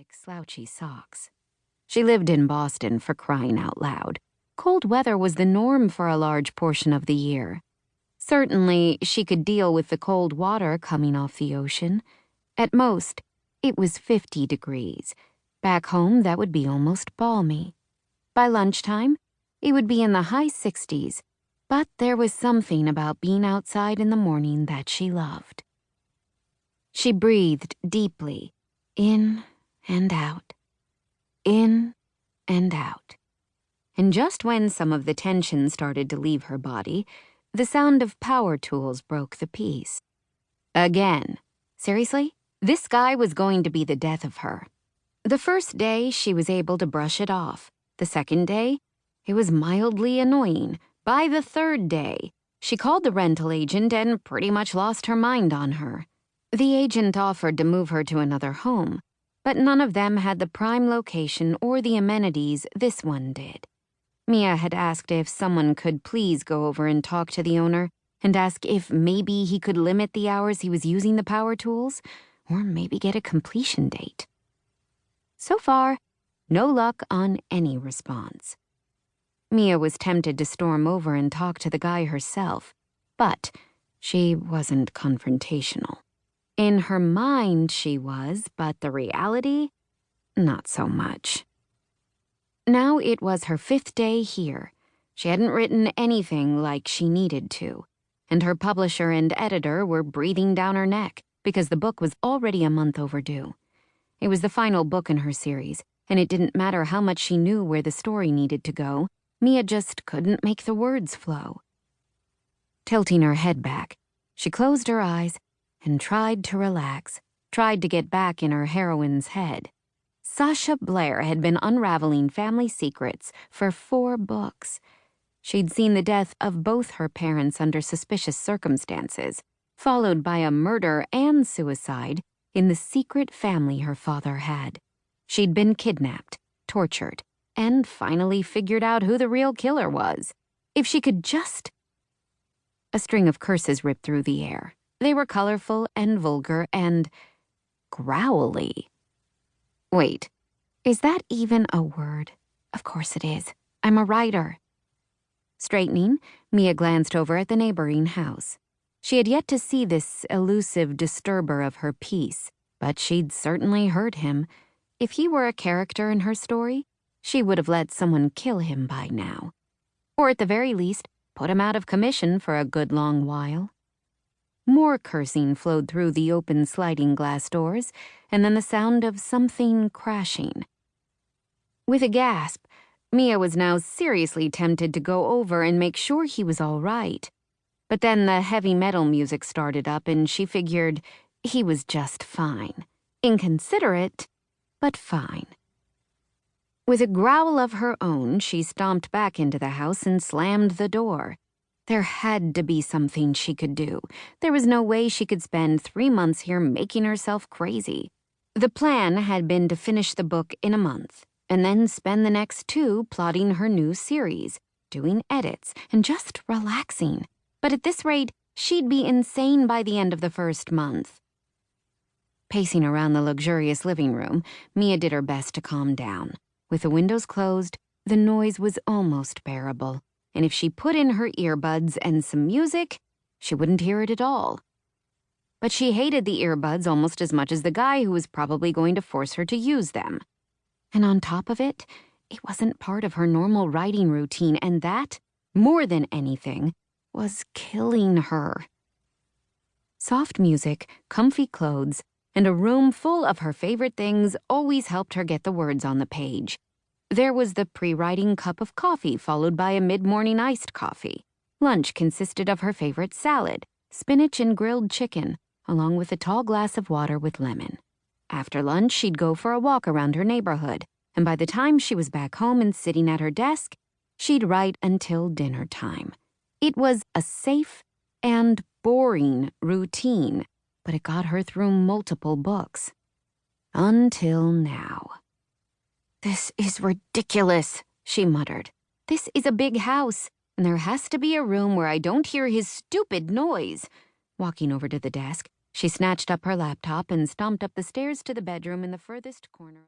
like slouchy socks. She lived in Boston, for crying out loud. Cold weather was the norm for a large portion of the year. Certainly, she could deal with the cold water coming off the ocean. At most, it was 50 degrees. Back home, that would be almost balmy. By lunchtime, it would be in the high 60s, but there was something about being outside in the morning that she loved. She breathed deeply, in and out, in and out. And just when some of the tension started to leave her body, the sound of power tools broke the peace. Again. Seriously? This guy was going to be the death of her. The first day, she was able to brush it off. The second day, it was mildly annoying. By the third day, she called the rental agent and pretty much lost her mind on her. The agent offered to move her to another home, but none of them had the prime location or the amenities this one did. Mia had asked if someone could please go over and talk to the owner and ask if maybe he could limit the hours he was using the power tools, or maybe get a completion date. So far, no luck on any response. Mia was tempted to storm over and talk to the guy herself, but she wasn't confrontational. In her mind, she was, but the reality, not so much. Now it was her 5th day here. She hadn't written anything like she needed to, and her publisher and editor were breathing down her neck because the book was already a month overdue. It was the final book in her series, and it didn't matter how much she knew where the story needed to go. Mia just couldn't make the words flow. Tilting her head back, she closed her eyes and tried to relax, tried to get back in her heroine's head. Sasha Blair had been unraveling family secrets for 4 books. She'd seen the death of both her parents under suspicious circumstances, followed by a murder and suicide in the secret family her father had. She'd been kidnapped, tortured, and finally figured out who the real killer was. If she could just... A string of curses ripped through the air. They were colorful and vulgar and growly. Wait, is that even a word? Of course it is. I'm a writer. Straightening, Mia glanced over at the neighboring house. She had yet to see this elusive disturber of her peace, but she'd certainly heard him. If he were a character in her story, she would have let someone kill him by now. Or at the very least, put him out of commission for a good long while. More cursing flowed through the open sliding glass doors, and then the sound of something crashing. With a gasp, Mia was now seriously tempted to go over and make sure he was all right. But then the heavy metal music started up, and she figured he was just fine. Inconsiderate, but fine. With a growl of her own, she stomped back into the house and slammed the door. There had to be something she could do. There was no way she could spend 3 months here making herself crazy. The plan had been to finish the book in a month, and then spend the next 2 plotting her new series, doing edits, and just relaxing. But at this rate, she'd be insane by the end of the first month. Pacing around the luxurious living room, Mia did her best to calm down. With the windows closed, the noise was almost bearable, and if she put in her earbuds and some music, she wouldn't hear it at all. But she hated the earbuds almost as much as the guy who was probably going to force her to use them. And on top of it, it wasn't part of her normal writing routine, and that, more than anything, was killing her. Soft music, comfy clothes, and a room full of her favorite things always helped her get the words on the page. There was the pre-writing cup of coffee followed by a mid-morning iced coffee. Lunch consisted of her favorite salad, spinach and grilled chicken, along with a tall glass of water with lemon. After lunch, she'd go for a walk around her neighborhood, and by the time she was back home and sitting at her desk, she'd write until dinner time. It was a safe and boring routine, but it got her through multiple books. Until now. "This is ridiculous," she muttered. "This is a big house, and there has to be a room where I don't hear his stupid noise." Walking over to the desk, she snatched up her laptop and stomped up the stairs to the bedroom in the furthest corner.